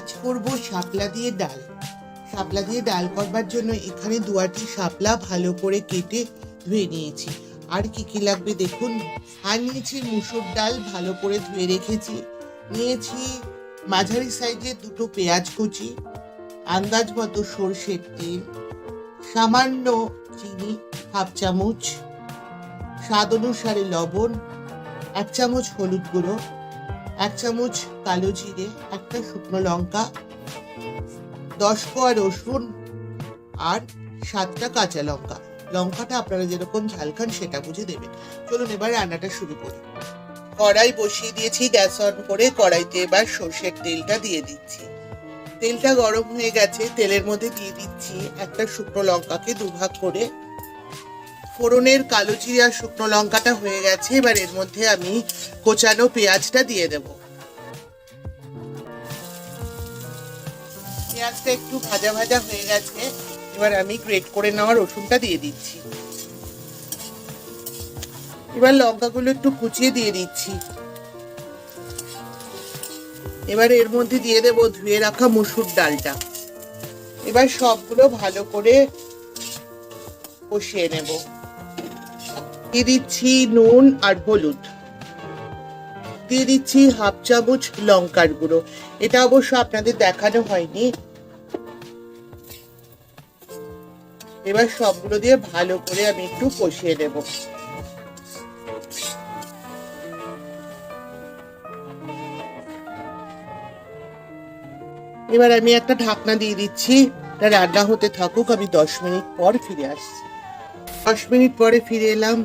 আজ করব শাপলা দিয়ে ডাল। শাপলা দিয়ে ডাল করবার জন্য এখানে 2 শাপলা ভালো করে কেটে ধুয়ে নিয়েছি। আর কি কি লাগবে দেখুন। আর নিয়েছি মুসুর ডাল ভালো করে ধুয়ে রেখেছি। নিয়েছি মাঝারি সাইজের 2 পেঁয়াজ কুচি, আন্দাজ মতো সরষের তেল, সামান্য চিনি হাফ চামচ, স্বাদ অনুসারে লবণ, 1 চামচ হলুদ গুঁড়ো, 1 চামচ কালো জিরে, 1টা শুকনো লঙ্কা, 10 কোয়া রসুন আর 7টা কাঁচা লঙ্কা। লঙ্কাটা আপনারা যেরকম ঝাল খান সেটা বুঝে দেবেন। চলুন এবার রান্নাটা শুরু করি। কড়াই বসিয়ে দিয়েছি, গ্যাস অন করে কড়াইতে এবার সরষের তেলটা দিয়ে দিচ্ছি। তেলটা গরম হয়ে গেছে, তেলের মধ্যে দিয়ে দিচ্ছি 1টা শুকনো লঙ্কাকে 2 ভাগ করে। ফোড়নের কালো জিরে আর শুকনো লঙ্কাটা হয়ে গেছে, এবার এর মধ্যে আমি কোচানো পেঁয়াজটা দিয়ে দেব। পেঁয়াজটা একটু ভাজা ভাজা হয়ে গেছে, এবার আমি গ্রেট করে নেওয়া রসুনটা দিয়ে দিচ্ছি। এবার লঙ্কাগুলো একটু কুচিয়ে দিয়ে দিচ্ছি। এবার এর মধ্যে দিয়ে দেব ধুয়ে রাখা মসুর ডালটা। এবার সবগুলো ভালো করে কষিয়ে নেব। দিয়ে দিচ্ছি নুন আর হলুদ, দিয়ে দিচ্ছি হাফ চামচ লঙ্কার গুঁড়ো। এটা অবশ্য আপনাদের দেখানো হয়নি। এবার সবগুলো দিয়ে ভালো করে আমি একটু কষিয়ে নেব। এবার আমি একটা ঢাকনা দিয়ে দিচ্ছি, এটা রান্না হতে থাকুক, আমি 10 মিনিট পর ফিরে আসছি। 10 মিনিট পরে ফিরে এলাম।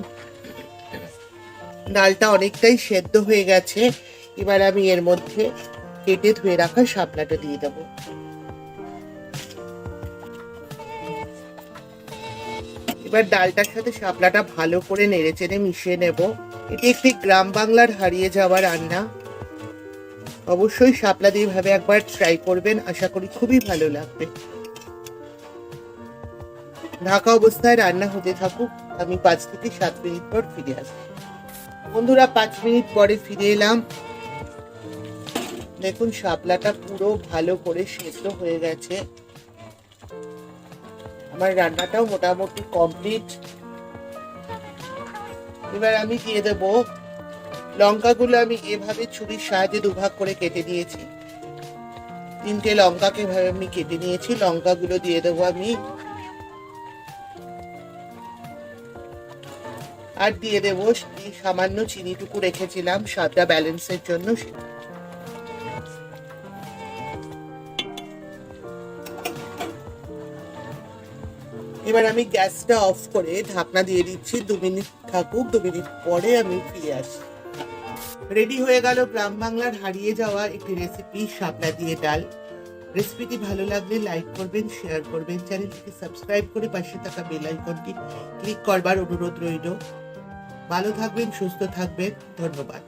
ডালটা অনেকটাই সেদ্ধ হয়ে গেছে, এবার আমি এর মধ্যে কেটে ধুয়ে রাখা শাপলাটা দিয়ে দেবো। এবার ডালটার সাথে শাপলাটা ভালো করে নেড়েচেড়ে মিশিয়ে নেব। এটি একটি গ্রাম বাংলার হারিয়ে যাওয়া রান্না। অবশ্যই শাপলা দিয়ে ভাবে একবার ট্রাই করবেন, আশা করি খুবই ভালো লাগবে। ঢাকা অবস্থায় রান্না হতে থাকুক, আমি 5 থেকে 7 মিনিট পর ফিরে আসবো। বন্ধুরা 5 মিনিট পরে ফিরে এলাম। দেখুন শাপলাটা পুরো ভালো করে সেদ্ধ হয়ে গেছে। আমার রান্নাটাও মোটামুটি কমপ্লিট। এবার আমি দিয়ে দেব লঙ্কাগুলো। আমি এভাবে ছুরির সাহায্যে 2 ভাগ করে কেটে নিয়েছি। 3টে লঙ্কাকে এভাবে আমি কেটে নিয়েছি। লঙ্কাগুলো দিয়ে দেবো আমি। আর দিয়ে দেবো সামান্য চিনিটুকু রেখেছিলাম স্বাদটা ব্যালেন্সের জন্য। এবার আমি গ্যাসটা অফ করে ঢাকনা দিয়ে দিচ্ছি। 2 মিনিট থাকুক, 2 মিনিট পরে আমি ফিরে আসি। রেডি হয়ে গেল গ্রাম বাংলার হারিয়ে যাওয়া একটি রেসিপি, শাপলা দিয়ে ডাল। রেসিপিটি ভালো লাগলে লাইক করবেন, শেয়ার করবেন, চ্যানেলটিকে সাবস্ক্রাইব করে পাশে থাকা বেল আইকনটি ক্লিক করবার অনুরোধ রইল। ভালো থাকবেন, সুস্থ থাকবেন, ধন্যবাদ।